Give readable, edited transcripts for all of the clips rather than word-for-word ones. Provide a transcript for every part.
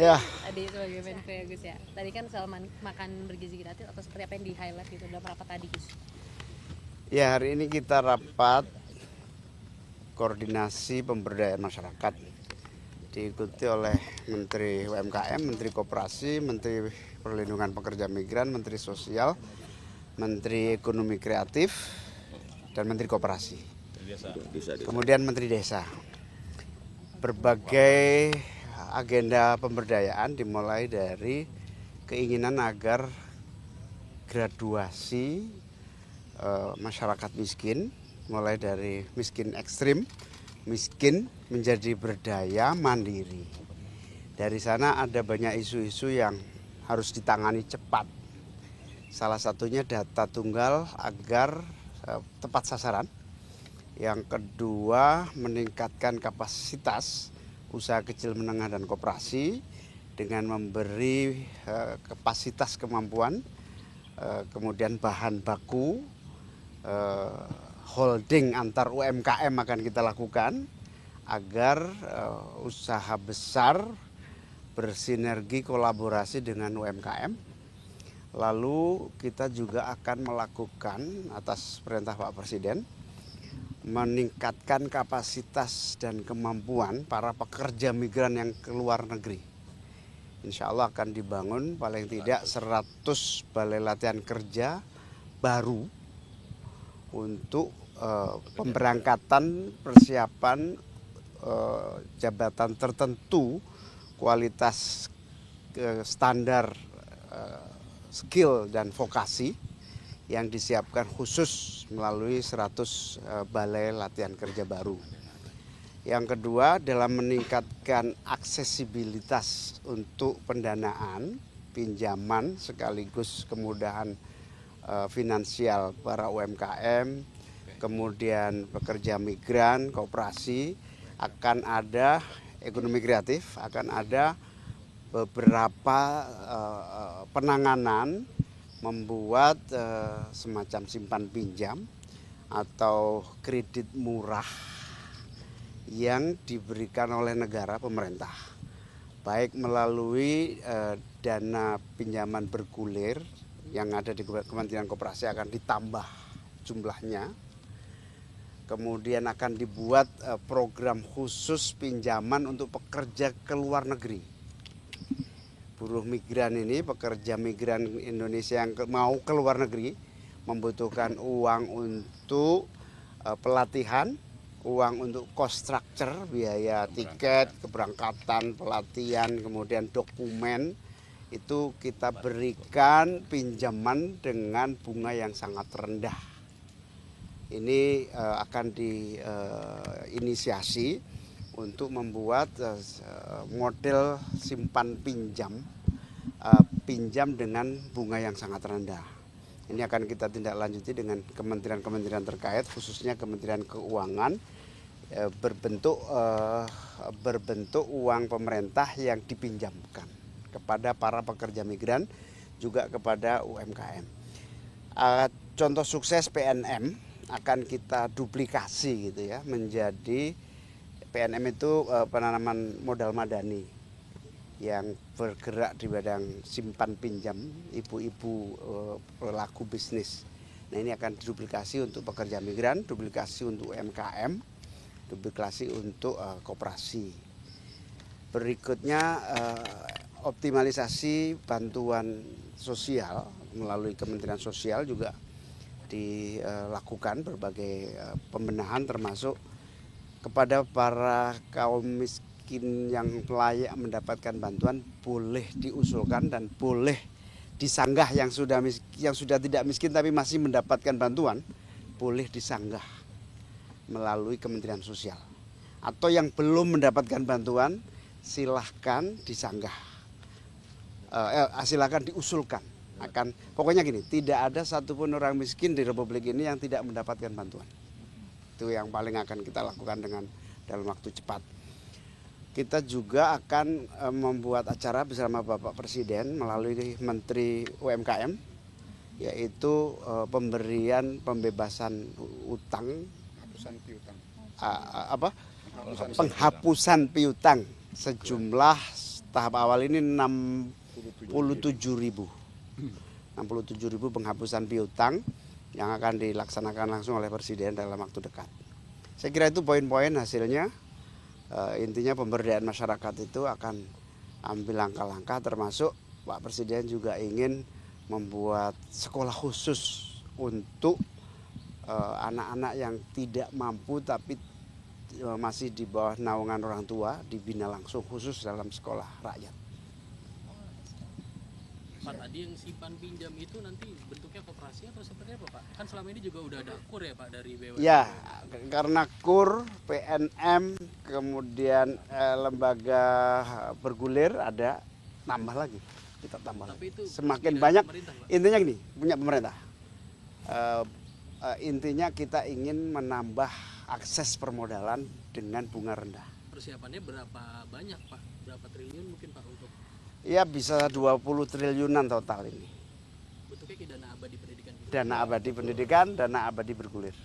Ya, tadi sebagai Menko ya Gus ya. Tadi kan soal makan bergizi gratis atau seperti apa yang di highlight gitu dalam rapat tadi Gus? ya hari ini kita rapat koordinasi pemberdayaan masyarakat diikuti oleh Menteri UMKM, Menteri Koperasi, Menteri Perlindungan Pekerja Migran, Menteri Sosial, Menteri Ekonomi Kreatif, dan Menteri Koperasi. Kemudian Menteri Desa. Berbagai agenda pemberdayaan dimulai dari keinginan agar graduasi masyarakat miskin, mulai dari miskin ekstrim, miskin menjadi berdaya mandiri. Dari sana ada banyak isu-isu yang harus ditangani cepat. Salah satunya data tunggal agar tepat sasaran. Yang kedua, meningkatkan kapasitas usaha kecil menengah dan koperasi dengan memberi kapasitas kemampuan, kemudian bahan baku, holding antar UMKM akan kita lakukan agar usaha besar bersinergi kolaborasi dengan UMKM. Lalu kita juga akan melakukan atas perintah Pak Presiden meningkatkan kapasitas dan kemampuan para pekerja migran yang ke luar negeri. Insya Allah akan dibangun paling tidak 100 balai latihan kerja baru untuk pemberangkatan persiapan jabatan tertentu kualitas standar skill dan vokasi yang disiapkan khusus melalui 100 balai latihan kerja baru. Yang kedua, dalam meningkatkan aksesibilitas untuk pendanaan, pinjaman sekaligus kemudahan finansial para UMKM, kemudian pekerja migran, koperasi, akan ada ekonomi kreatif, akan ada beberapa penanganan membuat semacam simpan pinjam atau kredit murah yang diberikan oleh negara pemerintah, baik melalui dana pinjaman bergulir yang ada di Kementerian Koperasi akan ditambah jumlahnya. Kemudian akan dibuat program khusus pinjaman untuk pekerja ke luar negeri. Buruh migran ini, pekerja migran Indonesia yang mau ke luar negeri membutuhkan uang untuk pelatihan, uang untuk cost structure, biaya tiket, keberangkatan, pelatihan, kemudian dokumen. Itu kita berikan pinjaman dengan bunga yang sangat rendah. Ini akan diinisiasi untuk membuat model simpan pinjam, pinjam dengan bunga yang sangat rendah. Ini akan kita tindak lanjuti dengan kementerian-kementerian terkait, khususnya Kementerian Keuangan, berbentuk uang pemerintah yang dipinjamkan kepada para pekerja migran, juga kepada UMKM. Contoh sukses PNM akan kita duplikasi gitu ya, menjadi PNM itu penanaman modal madani yang bergerak di bidang simpan pinjam ibu-ibu pelaku bisnis. Nah, ini akan diduplikasi untuk pekerja migran, duplikasi untuk UMKM, duplikasi untuk koperasi. Berikutnya optimalisasi bantuan sosial melalui Kementerian Sosial juga dilakukan berbagai pembenahan, termasuk kepada para kaum miskin yang layak mendapatkan bantuan boleh diusulkan dan boleh disanggah yang sudah tidak miskin tapi masih mendapatkan bantuan, boleh disanggah melalui Kementerian Sosial. Atau yang belum mendapatkan bantuan silahkan disanggah, silahkan diusulkan. Pokoknya gini, tidak ada satupun orang miskin di Republik ini yang tidak mendapatkan bantuan. Itu yang paling akan kita lakukan dalam waktu cepat. Kita juga akan membuat acara bersama Bapak Presiden melalui Menteri UMKM, yaitu pembebasan utang, penghapusan piutang sejumlah tahap awal ini 67.000 penghapusan piutang yang akan dilaksanakan langsung oleh Presiden dalam waktu dekat. Saya kira itu poin-poin hasilnya. Intinya pemberdayaan masyarakat itu akan ambil langkah-langkah, termasuk Pak Presiden juga ingin membuat sekolah khusus untuk anak-anak yang tidak mampu tapi masih di bawah naungan orang tua, dibina langsung khusus dalam sekolah rakyat. Pak, tadi yang simpan pinjam itu nanti bentuknya koperasi atau seperti apa Pak? Kan selama ini juga udah ada KUR ya Pak dari BUMN. Ya, karena KUR, PNM, kemudian lembaga bergulir ada, tambah lagi, kita tambah. Tapi itu semakin dari banyak. pemerintah, Pak? Intinya gini, punya pemerintah. Intinya kita ingin menambah akses permodalan dengan bunga rendah. Persiapannya berapa banyak Pak? Berapa triliun mungkin Pak untuk Ya bisa 20 triliunan total ini. bentuknya kayak dana abadi pendidikan gitu? Dana abadi pendidikan, dana abadi bergulir.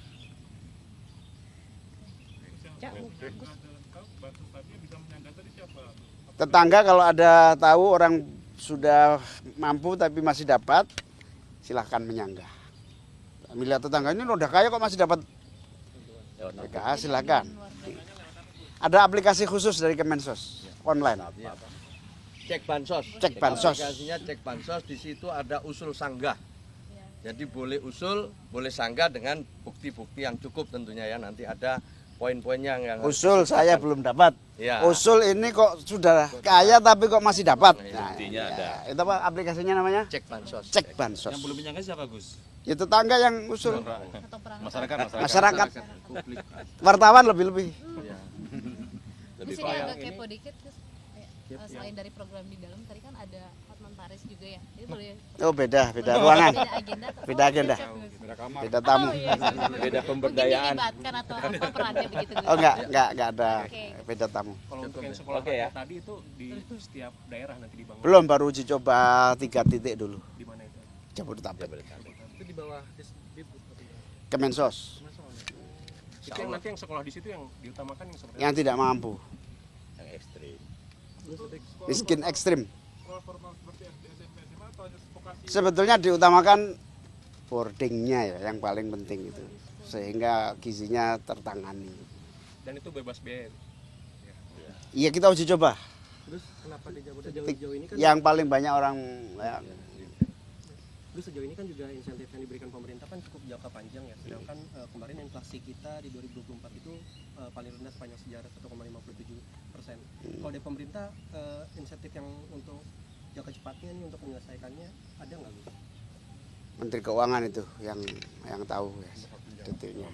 Tetangga kalau ada tahu orang sudah mampu tapi masih dapat, silahkan menyanggah. Melihat tetangga ini udah kaya kok masih dapat PKH, silahkan. Ada aplikasi khusus dari Kemensos online. Cek bansos. Cek bansos. Aplikasinya cek bansos, di situ ada usul sanggah. Jadi boleh usul, boleh sanggah dengan bukti-bukti yang cukup tentunya ya. Nanti ada poin-poinnya yang Usul saya belum dapat. Ya. Usul ini kok sudah kaya tapi kok masih dapat. Nah, buktinya ada. Itu apa aplikasinya namanya? Cek bansos. Cek bansos. Yang belum menyangka siapa Gus? Ya tetangga yang usul. Atau perang Masyarakat. Wartawan lebih-lebih. Gus, ini agak kepo dikit Gus. Selain dari program di dalam, tadi kan ada Hotman Paris juga ya. Jadi boleh Oh beda ruangan. beda agenda atau Beda agenda. siap, Gus. Beda tamu. Oh, iya. Beda Mungkin pemberdayaan. dilibatkan atau apa perannya begitu Gus? Oh enggak ada Oke. beda tamu. Kalau untuk yang sekolah Oke, ya. rakyat tadi itu di setiap daerah nanti dibangun. Belum, baru uji coba 3 titik dulu. Di mana itu? Jabodetabek. Itu di bawah Disdip atau di bawah? Kemensos Itu yang nanti yang sekolah di situ yang diutamakan yang seperti yang tidak mampu. Yang ekstrim. Miskin ekstrim. Sebetulnya diutamakan boardingnya ya yang paling penting itu. Sehingga gizinya tertangani. dan itu bebas biaya. Iya kita uji coba. Terus kenapa di Jabodetabek sejauh ini kan Yang paling banyak orang ya, Terus sejauh ini kan juga insentif yang diberikan pemerintah kan cukup jangka panjang ya. Sedangkan kemarin inflasi kita di 2024 itu paling rendah sepanjang sejarah 1,57%. Kalau dari pemerintah insentif yang untuk jangka cepatnya nih untuk menyelesaikannya ada nggak Gus? Menteri Keuangan itu yang tahu ya detailnya.